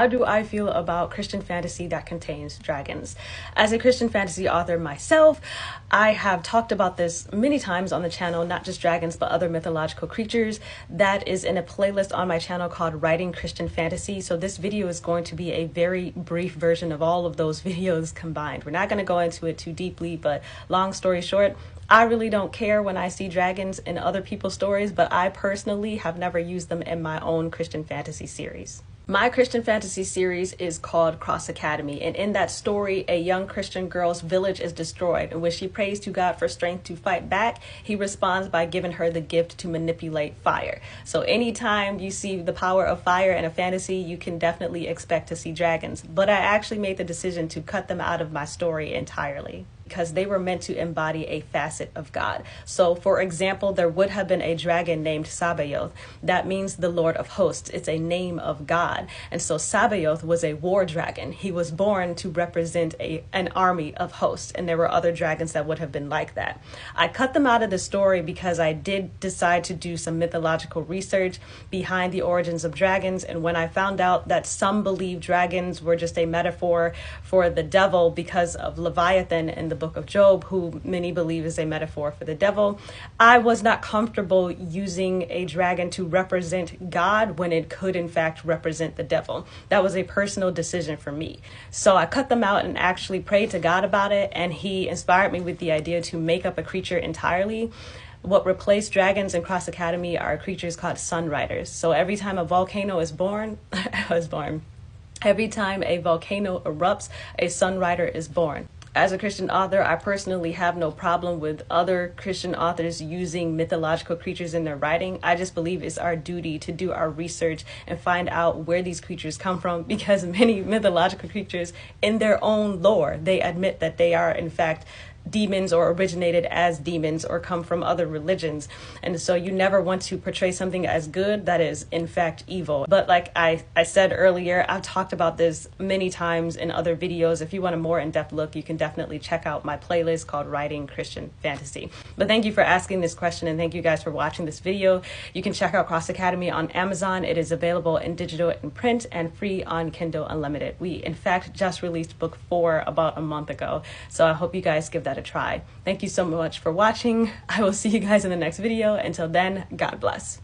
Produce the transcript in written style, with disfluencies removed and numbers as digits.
How do I feel about Christian fantasy that contains dragons? As a Christian fantasy author myself, I have talked about this many times on the channel, not just dragons, but other mythological creatures. That is in a playlist on my channel called Writing Christian Fantasy. So this video is going to be a very brief version of all of those videos combined. We're not going to go into it too deeply, but long story short, I really don't care when I see dragons in other people's stories, but I personally have never used them in my own Christian fantasy series. My Christian fantasy series is called Cross Academy, and in that story, a young Christian girl's village is destroyed, and when she prays to God for strength to fight back, he responds by giving her the gift to manipulate fire. So anytime you see the power of fire in a fantasy, you can definitely expect to see dragons. But I actually made the decision to cut them out of my story entirely, because they were meant to embody a facet of God. So for example, there would have been a dragon named Sabaoth. That means the Lord of Hosts. It's a name of God. And so Sabaoth was a war dragon. He was born to represent an army of hosts. And there were other dragons that would have been like that. I cut them out of the story because I did decide to do some mythological research behind the origins of dragons. And when I found out that some believe dragons were just a metaphor for the devil because of Leviathan in the book of Job, who many believe is a metaphor for the devil, I was not comfortable using a dragon to represent God when it could in fact represent the devil. That was a personal decision for me. So I cut them out and actually prayed to God about it, and he inspired me with the idea to make up a creature entirely. What replaced dragons in Cross Academy are creatures called sun riders. So every time a volcano is born, every time a volcano erupts, a sun rider is born. As a Christian author, I personally have no problem with other Christian authors using mythological creatures in their writing. I just believe it's our duty to do our research and find out where these creatures come from, because many mythological creatures in their own lore, they admit that they are in fact demons or originated as demons or come from other religions. And so you never want to portray something as good that is in fact evil. But like I said earlier, I've talked about this many times in other videos. If you want a more in-depth look, you can definitely check out my playlist called Writing Christian Fantasy. But thank you for asking this question, and thank you guys for watching this video. You can check out Cross Academy on Amazon. It is available in digital and print and free on Kindle Unlimited. We in fact just released book 4 about a month ago. So I hope you guys give that a try. Thank you so much for watching. I will see you guys in the next video. Until then, God bless.